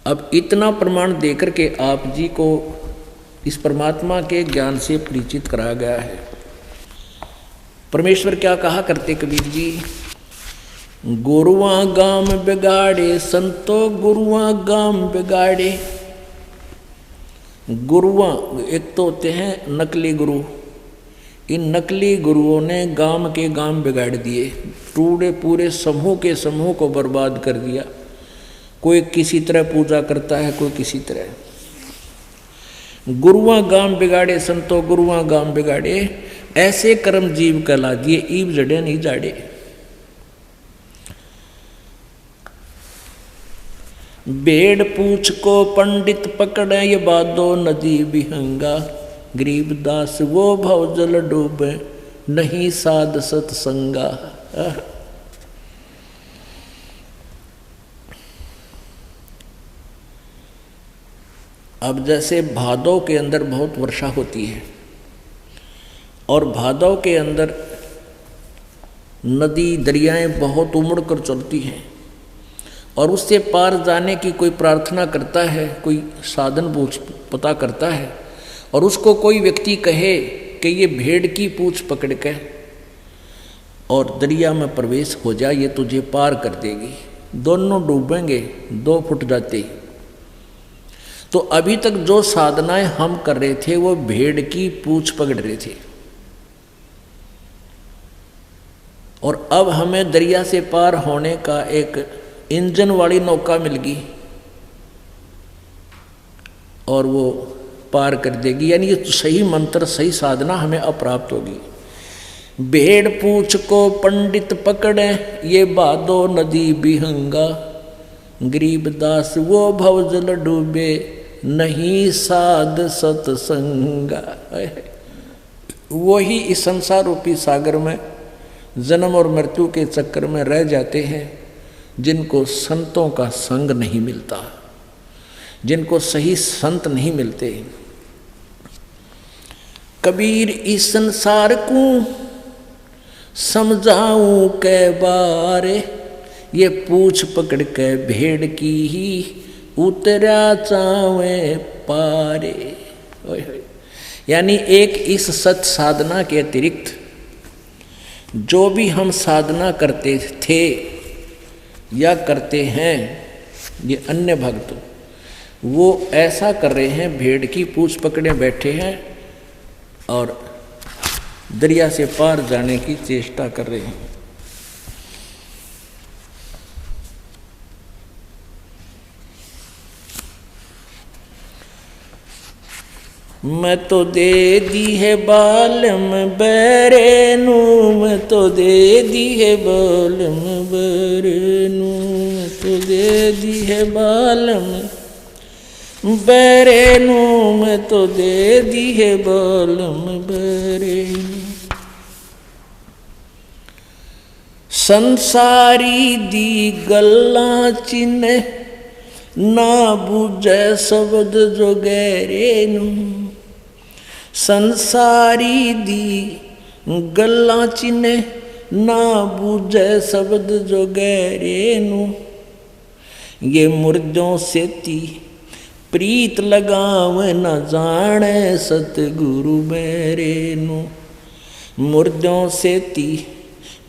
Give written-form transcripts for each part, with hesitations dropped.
अब इतना प्रमाण देकर के आप जी को इस परमात्मा के ज्ञान से परिचित कराया गया है। परमेश्वर क्या कहा करते कबीर जी, गुरुआ गाम बिगाड़े संतो गुरुआ गाम बिगाड़े। गुरुआ एक तो होते हैं नकली गुरु, इन नकली गुरुओं ने गाम के गाम बिगाड़ दिए, पूरे समूह के समूह को बर्बाद कर दिया। कोई किसी तरह पूजा करता है, कोई किसी तरह। गुरुआ गाम बिगाड़े संतो गुरुआ गाम बिगाड़े, ऐसे कर्म जीव कहला दिए, ईब जड़े नहीं जाड़े। भेड़ पूछ को पंडित पकड़े, ये बादो नदी विहंगा। गरीबदास वो भवजल डूबे, नहीं साध सत्संगा। अब जैसे भादव के अंदर बहुत वर्षा होती है और भादव के अंदर नदी दरियाएं बहुत उमड़ कर चलती हैं और उससे पार जाने की कोई प्रार्थना करता है, कोई साधन पता करता है और उसको कोई व्यक्ति कहे कि ये भेड़ की पूंछ पकड़ के और दरिया में प्रवेश हो जा, ये तुझे पार कर देगी। दोनों डूबेंगे 2 फुट जाते। तो अभी तक जो साधनाएं हम कर रहे थे वो भेड़ की पूंछ पकड़ रहे थे और अब हमें दरिया से पार होने का एक इंजन वाली नौका मिल गई और वो पार कर देगी। यानी ये सही मंत्र, सही साधना हमें अप्राप्त होगी। भेड़ पूंछ को पंडित पकड़े, ये बादो नदी बिहंगा। गरीबदास वो भवजल डूबे, नहीं साध सत्संगा। वही इस संसार रूपी सागर में जन्म और मृत्यु के चक्कर में रह जाते हैं जिनको संतों का संग नहीं मिलता, जिनको सही संत नहीं मिलते। कबीर इस संसार को समझाऊं कै बारे, ये पूछ पकड़ के भेड़ की ही उतरा चावे पारे। यानी एक इस सत साधना के अतिरिक्त जो भी हम साधना करते थे या करते हैं, ये अन्य भक्त वो ऐसा कर रहे हैं, भेड़ की पूंछ पकड़े बैठे हैं और दरिया से पार जाने की चेष्टा कर रहे हैं। मैं तो दे दी है बालम बैरेनू, मैं तो दे दी है बालम बैरेनू, मैं तो दे दी है बालम बैरेनू, मैं तो दे दी है बालम बैरेनू। संसारी दी गल्ला चिन्ह, ना बूझे शब्द जो गहरेनू। संसारी दी गल्ला चिन्ह, ना बूझे शब्द जो गहरेनू। ये मुर्दों से ती प्रीत लगाव, न जाने सतगुरु मेरेनू। मुर्दों से ती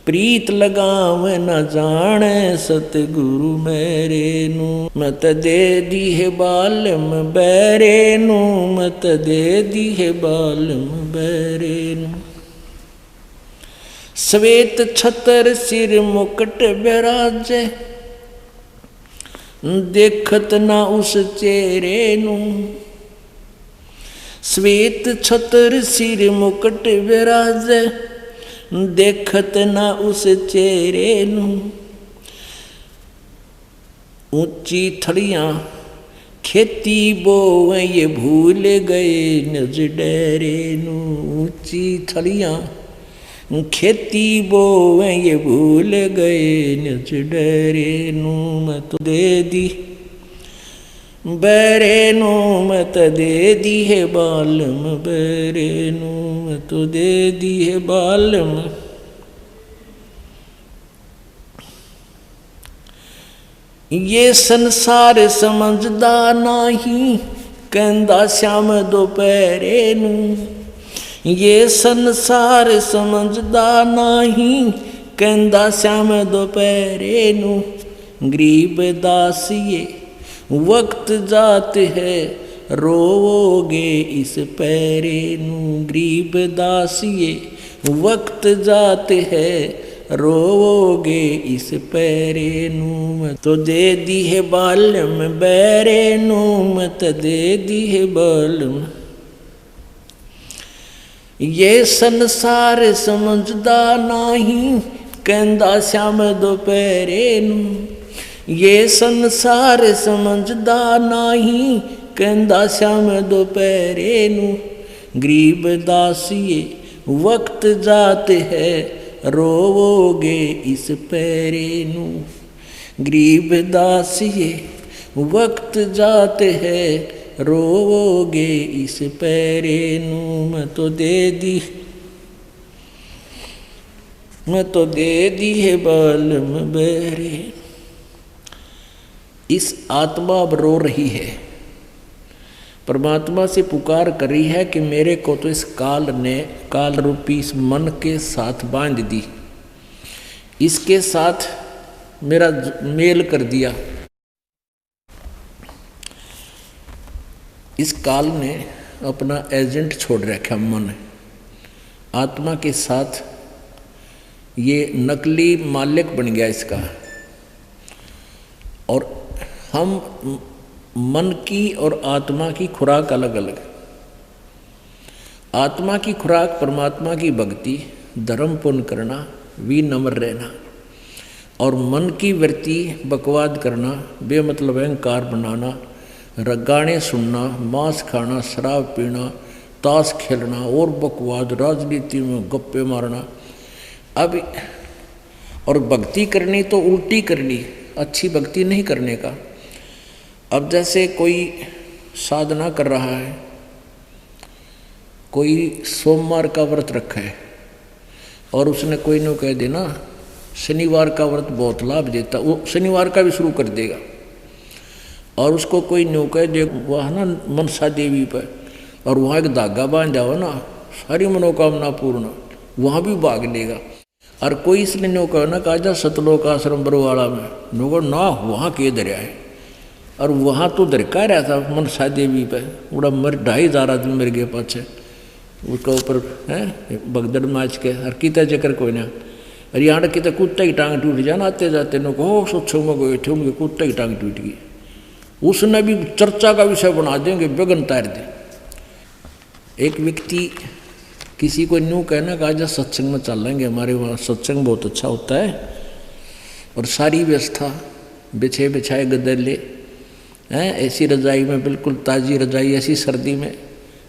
प्रीत लगाव, न जाने सतगुरु मेरेनू। मत दे दी है बालम बैरेनू, मत दे दी है बालम बैरेनू। श्वेत छतर सिर मुकुट बिराजे, देखत ना उस चेहरे नू। श्वेत छतर सिर मुकुट बिराजे, देखत ना उस चेहरे नू। ऊंची थड़ियां खेती बोवे, ये भूल गए नज डेरे नू। ऊंची थड़ियां खेती बोवे, ये भूल गए निज डरे नू। मैं तो दे दी बैरे नू, मैं तो दे दी है बालम बैरे नू, मैं तो दे दी है बालम। ये संसार समझदा नाही, कहंदा श्याम दोपहरे नू। ये संसार समझदा नाही, कहंदा श्याम दोपहरे नू। गरीब दासिए वक्त जात है, रोवोगे इस पैरे नू। गरीब दासिए वक्त जात है, रोवोगे इस पैरे नू। मत तो दे दी है बालम बैरे नू, मत दे दी है बालम। ये संसार समझदा नाही, कहंदा श्याम दोपहरे नू। ये संसार समझदा नाही, कहंदा श्याम दोपहरे नू। गरीब दासिए वक्त जात है, रोवोगे इस पैरे नू। गरीब दासिए वक्त जात है, रोवोगे इस पैरे नू। मैं तो दे दी है बालम बैरे। इस आत्मा अब रो रही है, परमात्मा से पुकार कर रही है कि मेरे को तो इस काल ने, काल रूपी इस मन के साथ बांध दी, इसके साथ मेरा मेल कर दिया। इस काल ने अपना एजेंट छोड़ रखा, मन आत्मा के साथ ये नकली मालिक बन गया इसका। और हम मन की और आत्मा की खुराक अलग अलग। आत्मा की खुराक परमात्मा की भक्ति, धर्म पुण्य करना, विनम्र रहना। और मन की वृत्ति बकवाद करना, बेमतलब अहंकार बनाना, गाने सुनना, मांस खाना, शराब पीना, ताश खेलना और बकवाद, राजनीति में गप्पे मारना। अब और भक्ति करनी तो उल्टी करनी, अच्छी भक्ति नहीं करने का। अब जैसे कोई साधना कर रहा है, कोई सोमवार का व्रत रखा है और उसने कोई न कह देना शनिवार का व्रत बहुत लाभ देता, वो शनिवार का भी शुरू कर देगा। और उसको कोई न्यू कह दे वह ना मनसा देवी पर, और वहाँ एक धागा बांध जाओ ना, सारी मनोकामना पूर्ण, वहाँ भी भाग लेगा। और कोई इसने न्यू कहो ना काजा सतलोक आश्रम बरवाड़ा में, नो ना वहाँ के दरिया है, और वहाँ तो दरका रहा था मनसा देवी पे, बड़ा 2,500 आदमी मर गए पाछे उसके ऊपर है बगदड़ माच के। और कितना चक्कर कोई ना, और यहाँ कितना कुत्ता की टांग टूट जाना आते जाते नो कहो सोचो में गए थे उनके कुत्ता की टांग टूट गई। उसने भी चर्चा का विषय बना देंगे, बेगन तार दे। एक व्यक्ति किसी को न्यू कहना कि आज सत्संग में चल लेंगे, हमारे वहाँ सत्संग बहुत अच्छा होता है, और सारी व्यवस्था बिछे बिछाए गदले हैं, ऐसी रजाई में, बिल्कुल ताज़ी रजाई, ऐसी सर्दी में,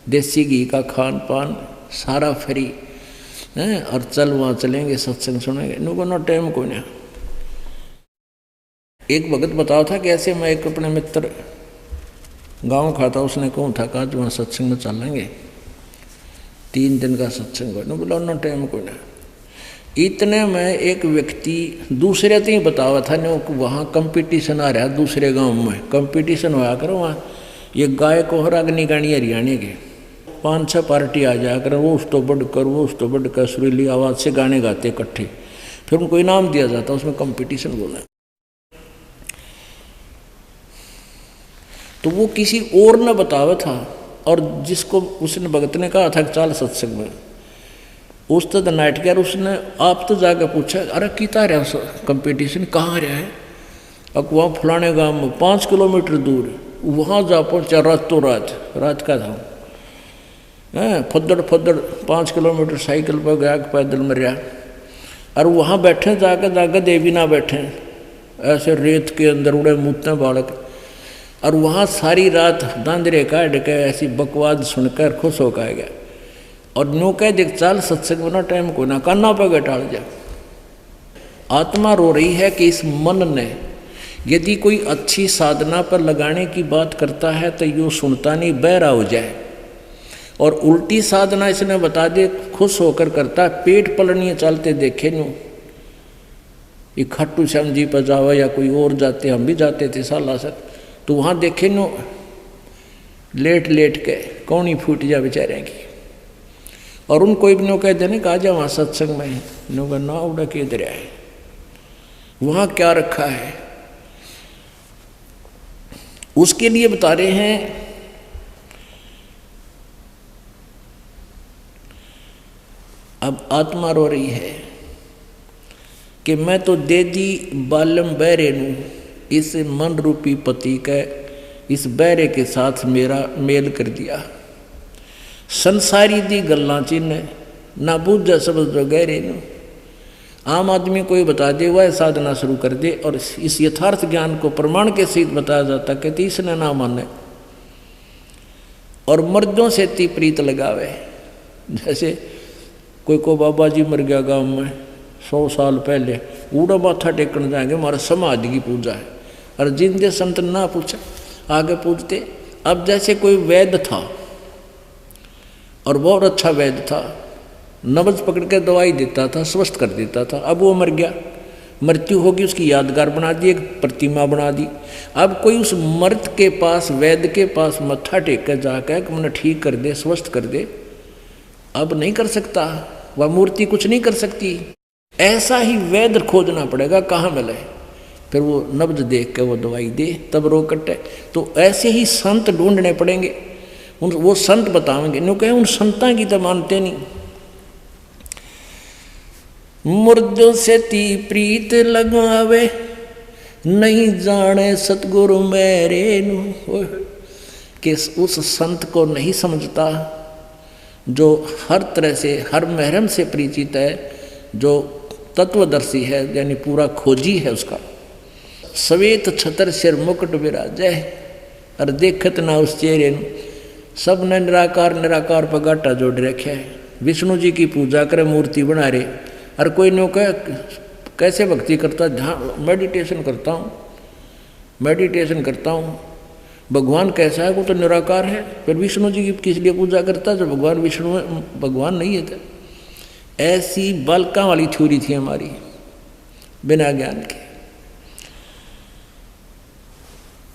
देसी घी का खान पान सारा फ्री हैं, और चल वहाँ चलेंगे सत्संग सुनेंगे। नो को ना टाइम को ना। एक भगत बताओ था कि ऐसे मैं एक अपने मित्र गाँव खाता, उसने कहूँ था कहा वहाँ सत्संग में चल लेंगे, 3 दिन का सत्संग हो। बोला ना टाइम को ना। इतने में एक व्यक्ति दूसरे तो ही बतावा था नो वहाँ कंपटीशन आ रहा है, दूसरे गांव में कंपटीशन होया करो वहाँ, ये गाय को हर अग्नि गानी हरियाणा के 5-6 पार्टी आ जाया कर, वो उस तो बढ़कर वो उस तो बढ़कर सुरीली आवाज़ से गाने गाते इकट्ठे, फिर उनको इनाम दिया जाता, उसमें कंपटीशन बोला। तो वो किसी और न बतावा था, और जिसको उसने भगत ने कहा था चल सत्संग में, उस तो नाइट केयर उसने आप तो जाकर पूछा अरे किता रहा कंपटीशन कहाँ रहा है। अब वहाँ फलाने गांव में 5 किलोमीटर दूर, वहाँ जा पहुँचा रातों रात का था, फद्दड़ 5 किलोमीटर साइकिल पर गया, पैदल मरिया। और वहाँ बैठे जाकर देवी ना बैठे, ऐसे रेत के अंदर उड़े मुँहते बालक, और वहाँ सारी रात दांदरे काट के ऐसी बकवाद सुनकर खुश होकर गया। और नो कह देख चाल सत्संग बना टाइम को ना काना पर गटाल जा। आत्मा रो रही है कि इस मन ने यदि कोई अच्छी साधना पर लगाने की बात करता है तो यूँ सुनता नहीं, बहरा हो जाए। और उल्टी साधना इसने बता दे खुश होकर करता है, पेट पलनिए चलते देखे नो, ये खाटू श्याम जी पर जावा या कोई और जाते, हम भी जाते थे साला सर, तो वहाँ देखे नो लेट लेट के कौनी फूट जा बेचारे की। और उनको इब्नो कहते हैं कहा जा वहाँ सत्संग में, नो का ना उड़ा के दरिया है, वहाँ क्या रखा है उसके लिए बता रहे हैं। अब आत्मा रो रही है कि मैं तो दे दी बालम बहरे नू, इस मन रूपी पति का इस बहरे के साथ मेरा मेल कर दिया। संसारी दी गल्लां चिन्ह ना बूझ समझ दो गहरे नू। आम आदमी कोई बता दे वह साधना शुरू कर दे और इस यथार्थ ज्ञान को प्रमाण के सहित बताया जाता कि तीसने ना माने और मर्दों से ती प्रीत लगावे। जैसे कोई को बाबा जी मर गया गांव में 100 साल पहले, ऊड़ा माथा टेकन जाएंगे हमारा समाधि की पूजा है, और जिंदे संत ना पूछा आगे पूछते। अब जैसे कोई वैद्य था और बहुत अच्छा वैद्य था, नब्ज पकड़ के दवाई देता था, स्वस्थ कर देता था। अब वो मर गया, मृत्यु होगी, उसकी यादगार बना दी, एक प्रतिमा बना दी। अब कोई उस मर्द के पास, वैद्य के पास मत्था टेक कर जाकर कि मैंने ठीक कर दे, स्वस्थ कर दे, अब नहीं कर सकता, वह मूर्ति कुछ नहीं कर सकती। ऐसा ही वैद्य खोजना पड़ेगा कहाँ मिले, फिर वो नब्ज देख के वो दवाई दे, तब रोग कटे। तो ऐसे ही संत ढूंढने पड़ेंगे, वो संत बताएंगे। नो कहे उन संतां की तो मानते नहीं। मुर्दों से ती प्रीत लगावे, नहीं जाने सतगुरु मेरे नु। कि उस संत को नहीं समझता जो हर तरह से, हर महरम से परिचित है, जो तत्वदर्शी है, यानी पूरा खोजी है उसका। सवेत छतर सिर मुकुट विराजय, और देखत ना उस चेहरे नु। सब ने निराकार निराकार पर गाटा जोड़ रखे है। विष्णु जी की पूजा करे, मूर्ति बना रहे, और कोई नो कह कैसे भक्ति करता, ध्यान मेडिटेशन करता हूँ, मेडिटेशन करता हूँ। भगवान कैसा है, वो तो निराकार है, फिर विष्णु जी की किस लिए पूजा करता है जो भगवान विष्णु भगवान नहीं है। तो ऐसी बालका वाली थ्योरी थी हमारी बिना ज्ञान के।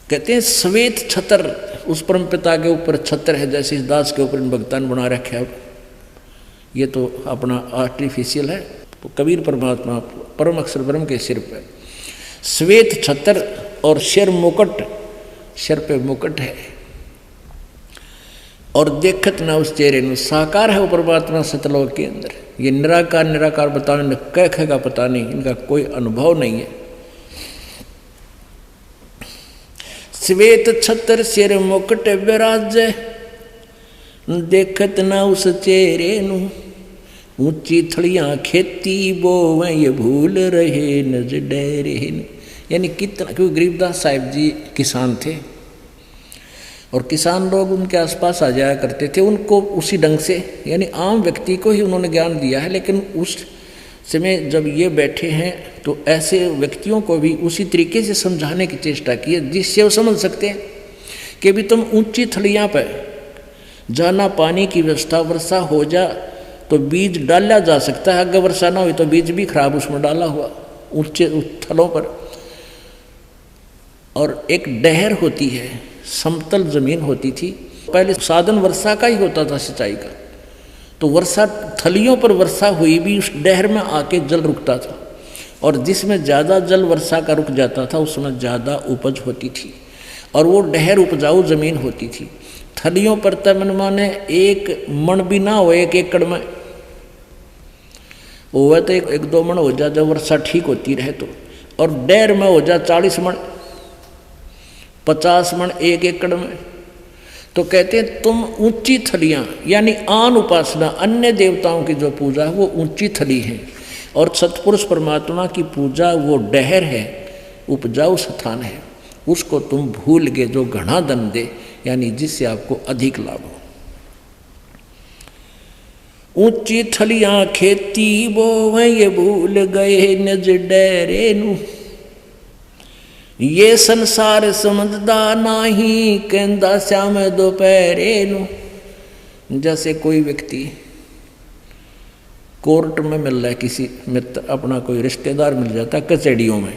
कहते हैं श्वेत छतर, उस परम पिता के ऊपर छतर है, जैसे इस दास के ऊपर इन भक्तान बना रखे है। ये तो अपना आर्टिफिशियल है, तो कबीर परमात्मा परम अक्षर ब्रह्म के सिर पर श्वेत छतर और सिर मुकुट, सिर पे मुकुट है, और देखत ना उस चेहरे में। साकार है वो परमात्मा सतलोक के अंदर। ये निराकार निराकार बताने कह का पता नहीं, इनका कोई अनुभव नहीं है। श्वेत छतर सिर मुकुट विराज, देखत ना उस चेहरे नु। ऊंची थड़ियां खेती बोवें ये भूल रहे नज डेरे। यानी कितना, क्योंकि गरीबदास साहिब जी किसान थे और किसान लोग उनके आसपास आ जाया करते थे, उनको उसी ढंग से, यानी आम व्यक्ति को ही उन्होंने ज्ञान दिया है। लेकिन उस समय जब ये बैठे हैं तो ऐसे व्यक्तियों को भी उसी तरीके से समझाने की चेष्टा की है जिससे वो समझ सकते हैं कि भी तुम ऊंची थड़ियाँ पर जाना, पानी की व्यवस्था, वर्षा हो जा तो बीज डाला जा सकता है, अगर वर्षा ना हुई तो बीज भी खराब उसमें डाला हुआ ऊंचे थलों पर। और एक डहर होती है, समतल जमीन होती थी, पहले साधन वर्षा का ही होता था, सिंचाई का। तो वर्षा, थलियों पर वर्षा हुई भी उस डहर में आके जल रुकता था, और जिसमें ज़्यादा जल वर्षा का रुक जाता था उसमें ज़्यादा उपज होती थी, और वो डहर उपजाऊ जमीन होती थी। थलियों पर तमन माने एक मण भी ना हो, 1 एकड़ में वो तो 1-2 मण हो जा जब वर्षा ठीक होती रहे तो, और डहर में हो जा 40 मण, 50 मण 1 एकड़ में। तो कहते हैं तुम ऊंची थलियाँ, यानी आन उपासना, अन्य देवताओं की जो पूजा है वो ऊंची थली है, और सतपुरुष परमात्मा की पूजा वो डहर है, उपजाऊ स्थान है। उसको तुम भूल गए जो घना दम दे, यानी जिससे आपको अधिक लाभ हो। ऊंची थलियां खेती बोवें ये भूल गए निज डेरे नु। ये संसार समझदा नाही कहंदा श्याम दोपहरे नु। जैसे कोई व्यक्ति कोर्ट में मिल रहा है, किसी मित्र अपना कोई रिश्तेदार मिल जाता है कचहरियों में,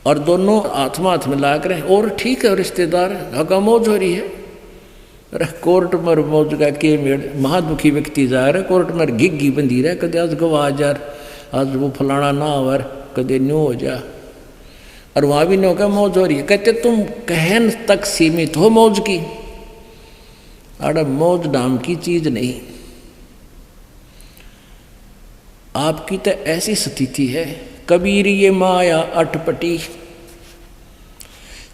और दोनों हाथ में हाथ मिला कर, और ठीक है रिश्तेदार, हका मौज हो रही है। अरे कोर्ट में मौज का के मेड़, महादुखी व्यक्ति जा रहे कोर्ट में, घिग्घी बंधी रहे, कदे आज गवा जार, आज वो फलाना ना हो, कदे न्यू हो जा, और वहाँ भी न्यू का मौज हो रही है। कहते तुम कहन तक सीमित हो मौज की, अरे मौज नाम की चीज नहीं। आपकी तो ऐसी स्थिति है, कबीर ये माया अटपटी,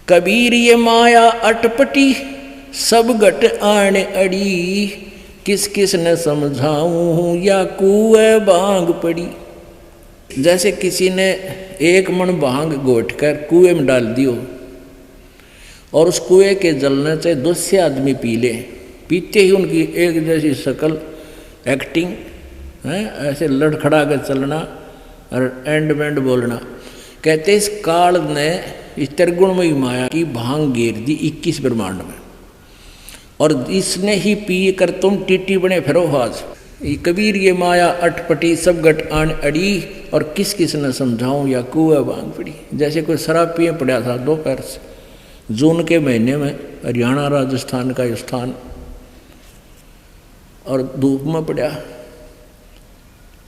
कबीर ये माया अटपटी, सब घट आण अड़ी, किस किस न समझाऊं या कुएं भांग पड़ी। जैसे किसी ने 1 मन भांग घोट कर कुएं में डाल दियो, और उस कुएं के जलने से 200 आदमी पी ले, पीते ही उनकी एक जैसी शकल, एक्टिंग है, ऐसे लड़खड़ा कर चलना और एंड बैंड बोलना। कहते इस काल ने इस त्रिगुणमयी माया की भांग घेर दी 21 ब्रह्मांड में, और इसने ही पी कर तुम टीटी बने फिरो आज। कबीर ये माया अटपटी, सब घट आन अड़ी, और किस किस न समझाऊं या कुएं भांग पड़ी। जैसे कोई शराब पिए पड़ा था दोपहर से, जून के महीने में हरियाणा राजस्थान का स्थान, और धूप में पड़ा,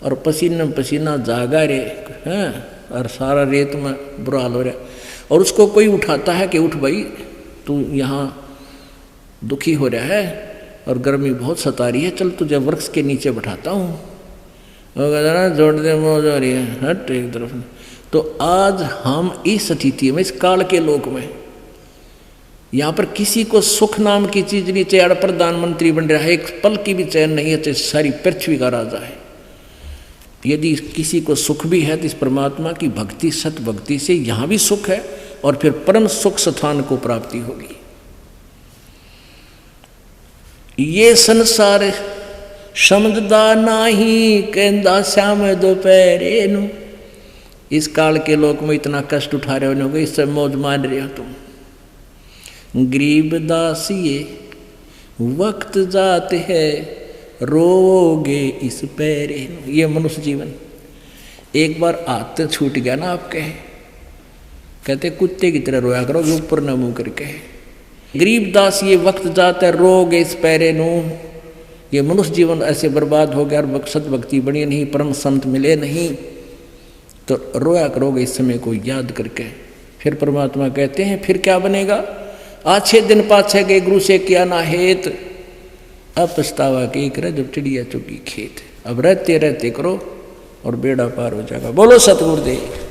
और पसीना पसीना जागा रे हैं, और सारा रेत में बुरा हाल हो रहा, और उसको कोई उठाता है कि उठ भाई तू यहाँ दुखी हो रहा है और गर्मी बहुत सता रही है, चल तुझे वृक्ष के नीचे बैठाता हूँ, वो कहता ना जोड़ दे मौज हो रही है, हट एक तरफ। तो आज हम इस स्थिति में, इस काल के लोक में, यहाँ पर किसी को सुख नाम की चीज नहीं चाहिए, प्रधानमंत्री बन रहा है, एक पल की भी चैन नहीं है, चाहे सारी पृथ्वी का राजा है। यदि किसी को सुख भी है तो इस परमात्मा की भक्ति, सत भक्ति से यहाँ भी सुख है, और फिर परम सुख स्थान को प्राप्ति होगी। ये संसार समझदा नाही, कहंदा श्याम दोपहरे नू। इस काल के लोक में इतना कष्ट उठा रहे हो, इससे मौज मान रहे हो तुम। गरीब दासिये वक्त जाते है, रोगे इस पैरे। ये मनुष्य जीवन, एक बार हाथ छूट गया ना आपके, कहते कुत्ते की तरह रोया करो, ऊपर न मुंह करके। गरीबदास ये वक्त जाता रोगे इस पैरे नू। ये मनुष्य जीवन ऐसे बर्बाद हो गया, और सत भक्ति बनी नहीं, परम संत मिले नहीं, तो रोया करोगे इस समय को याद करके। फिर परमात्मा कहते हैं फिर क्या बनेगा, आछे दिन पाछे गए गुरु से किया ना हेत, अब पछतावा के करे जब चिड़िया चुगी खेत। अब रहते रहते करो और बेड़ा पार हो जाएगा। बोलो सतगुरुदेव।